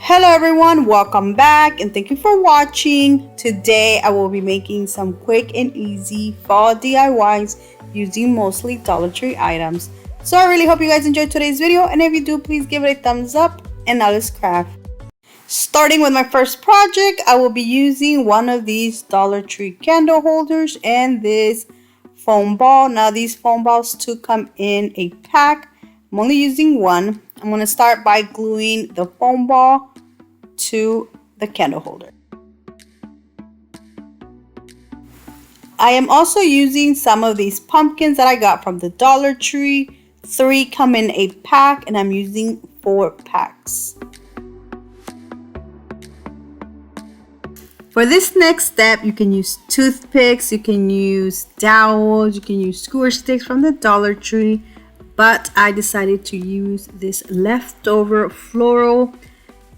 Hello everyone, welcome back and thank you for watching. Today I will be making some quick and easy fall DIYs using mostly Dollar Tree items. So I really hope you guys enjoyed today's video, and if you do, please give it a thumbs up, and now let's craft. Starting with my first project, I will be using one of these Dollar Tree candle holders and this foam ball. Now these foam balls too come in a pack. I'm only using one. I'm going to start by gluing the foam ball to the candle holder. I am also using some of these pumpkins that I got from the Dollar Tree. 3 come in a pack and I'm using 4 packs. For this next step, you can use toothpicks, you can use dowels, you can use skewer sticks from the Dollar Tree. But I decided to use this leftover floral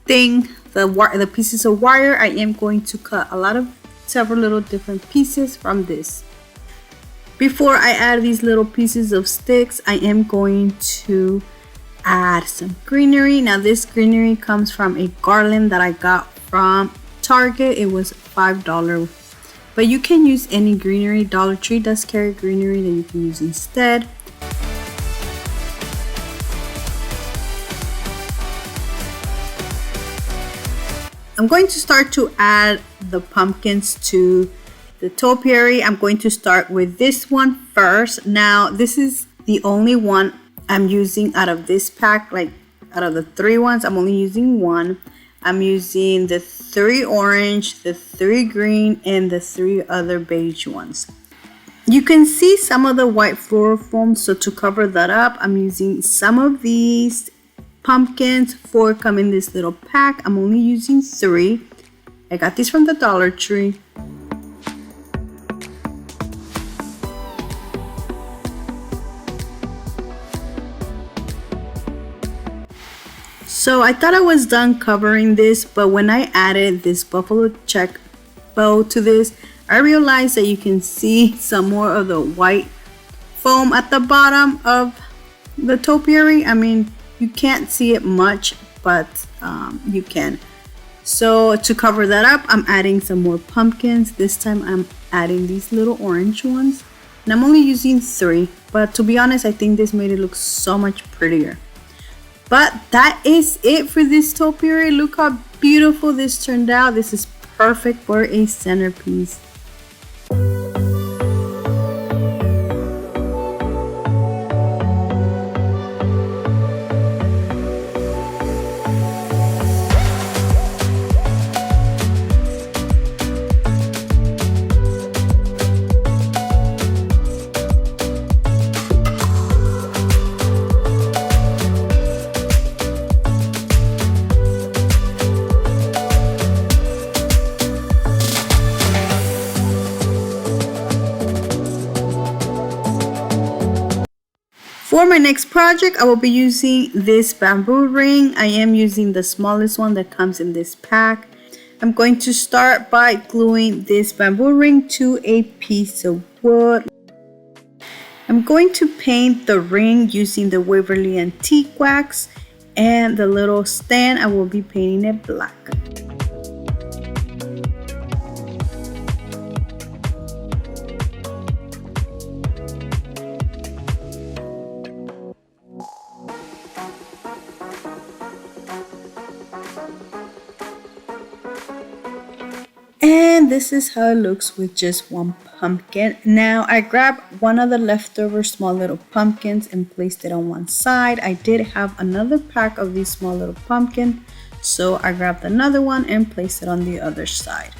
thing, the pieces of wire. I am going to cut several little different pieces from this. Before I add these little pieces of sticks, I am going to add some greenery. Now this greenery comes from a garland that I got from Target. It was $5, but you can use any greenery. Dollar Tree does carry greenery that you can use instead. I'm going to start to add the pumpkins to the topiary. I'm going to start with this one first. Now this is the only one I'm using out of this pack. Like out of the 3 ones, I'm only using one. I'm using the 3 orange, the 3 green, and the 3 other beige ones. You can see some of the white floral foam, so to cover that up, I'm using some of these pumpkins. 4 come in this little pack. I'm only using 3. I got these from the Dollar Tree. So I thought I was done covering this, but when I added this buffalo check bow to this, I realized that you can see some more of the white foam at the bottom of the topiary. I mean, you can't see it much, but you can. So to cover that up, I'm adding some more pumpkins. This time I'm adding these little orange ones, and I'm only using 3, but to be honest, I think this made it look so much prettier. But that is it for this topiary. Look how beautiful this turned out. This is perfect for a centerpiece. For my next project, I will be using this bamboo ring. I am using the smallest one that comes in this pack. I'm going to start by gluing this bamboo ring to a piece of wood. I'm going to paint the ring using the Waverly antique wax, and the little stand, I will be painting it black. And this is how it looks with just one pumpkin. Now I grabbed one of the leftover small little pumpkins and placed it on one side. I did have another pack of these small little pumpkins, so I grabbed another one and placed it on the other side.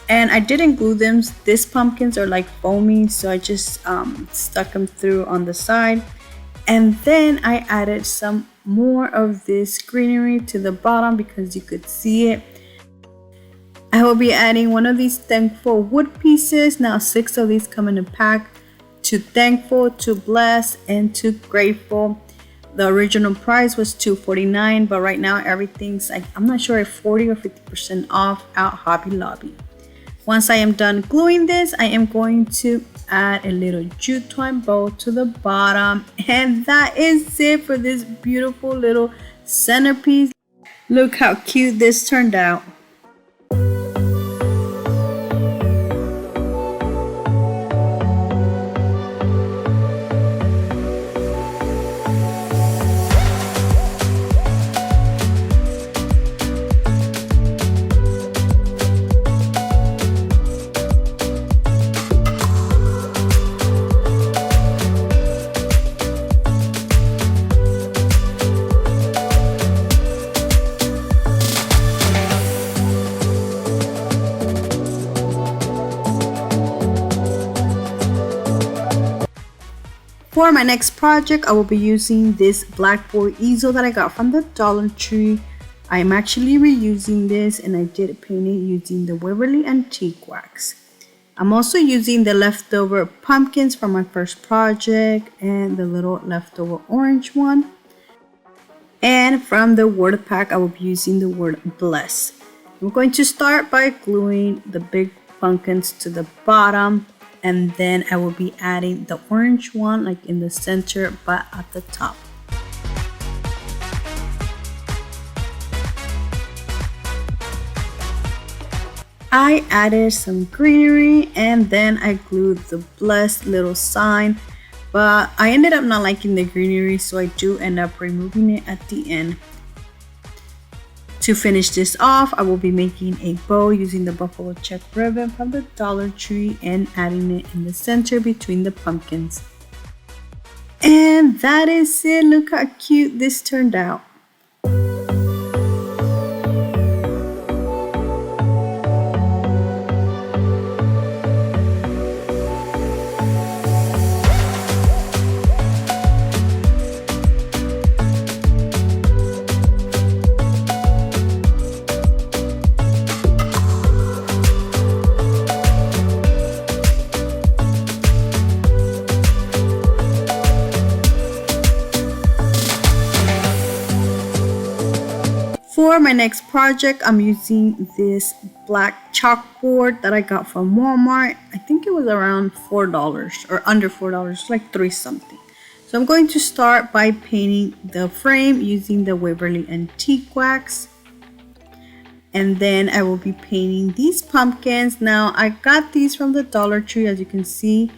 And I didn't glue them. These pumpkins are like foamy, so I just stuck them through on the side. And then I added some more of this greenery to the bottom because you could see it. I will be adding one of these thankful wood pieces. Now 6 of these come in a pack. To thankful, to blessed, and to grateful. The original price was $2.49, but right now everything's like, I'm not sure if 40 or 50% off at Hobby Lobby. Once I am done gluing this, I am going to add a little jute twine bow to the bottom, and that is it for this beautiful little centerpiece. Look how cute this turned out. For my next project, I will be using this blackboard easel that I got from the Dollar Tree. I'm actually reusing this, and I did paint it using the Waverly antique wax. I'm also using the leftover pumpkins from my first project and the little leftover orange one. And from the word pack, I will be using the word bless. I'm going to start by gluing the big pumpkins to the bottom, and then I will be adding the orange one like in the center but at the top. I added some greenery, and then I glued the blessed little sign, but I ended up not liking the greenery, so I do end up removing it at the end. To finish this off, I will be making a bow using the buffalo check ribbon from the Dollar Tree and adding it in the center between the pumpkins. And that is it. Look how cute this turned out. For my next project, I'm using this black chalkboard that I got from Walmart. I think it was around $4 or under $4, like $3 something. So I'm going to start by painting the frame using the Waverly antique wax. And then I will be painting these pumpkins. Now I got these from the Dollar Tree, as you can see.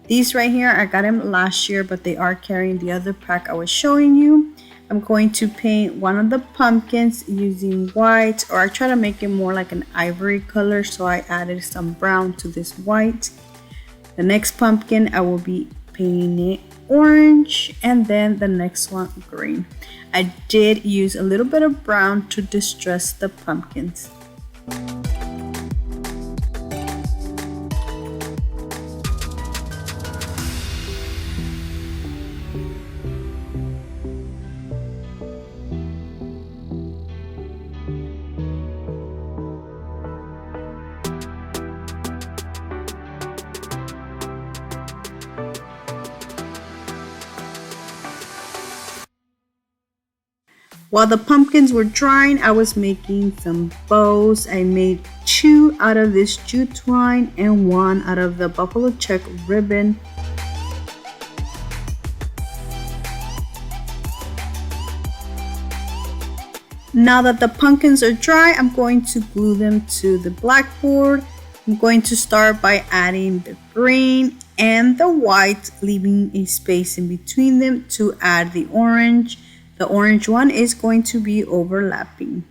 These right here, I got them last year, but they are carrying the other pack I was showing you. I'm going to paint one of the pumpkins using white, or I try to make it more like an ivory color, so I added some brown to this white. The next pumpkin, I will be painting it orange, and then the next one green. I did use a little bit of brown to distress the pumpkins. While the pumpkins were drying, I was making some bows. I made 2 out of this jute twine and 1 out of the buffalo check ribbon. Now that the pumpkins are dry, I'm going to glue them to the blackboard. I'm going to start by adding the green and the white, leaving a space in between them to add the orange. The orange one is going to be overlapping.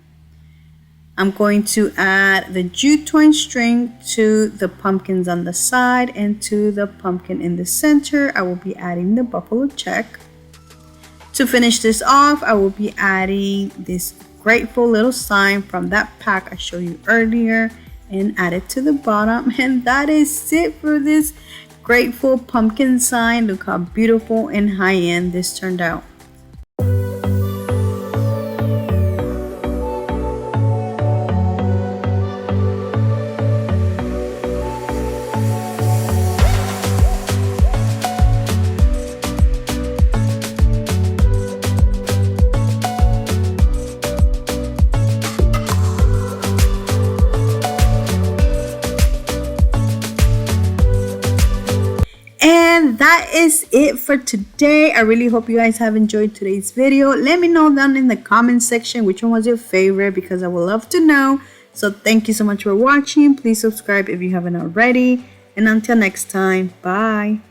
I'm going to add the jute twine string to the pumpkins on the side, and to the pumpkin in the center, I will be adding the buffalo check. To finish this off, I will be adding this grateful little sign from that pack I showed you earlier and add it to the bottom. And that is it for this grateful pumpkin sign. Look how beautiful and high-end this turned out. that is it for today. I really hope you guys have enjoyed today's video. Let me know down in the comment section which one was your favorite, because I would love to know. So thank you so much for watching. Please subscribe if you haven't already. And until next time, bye.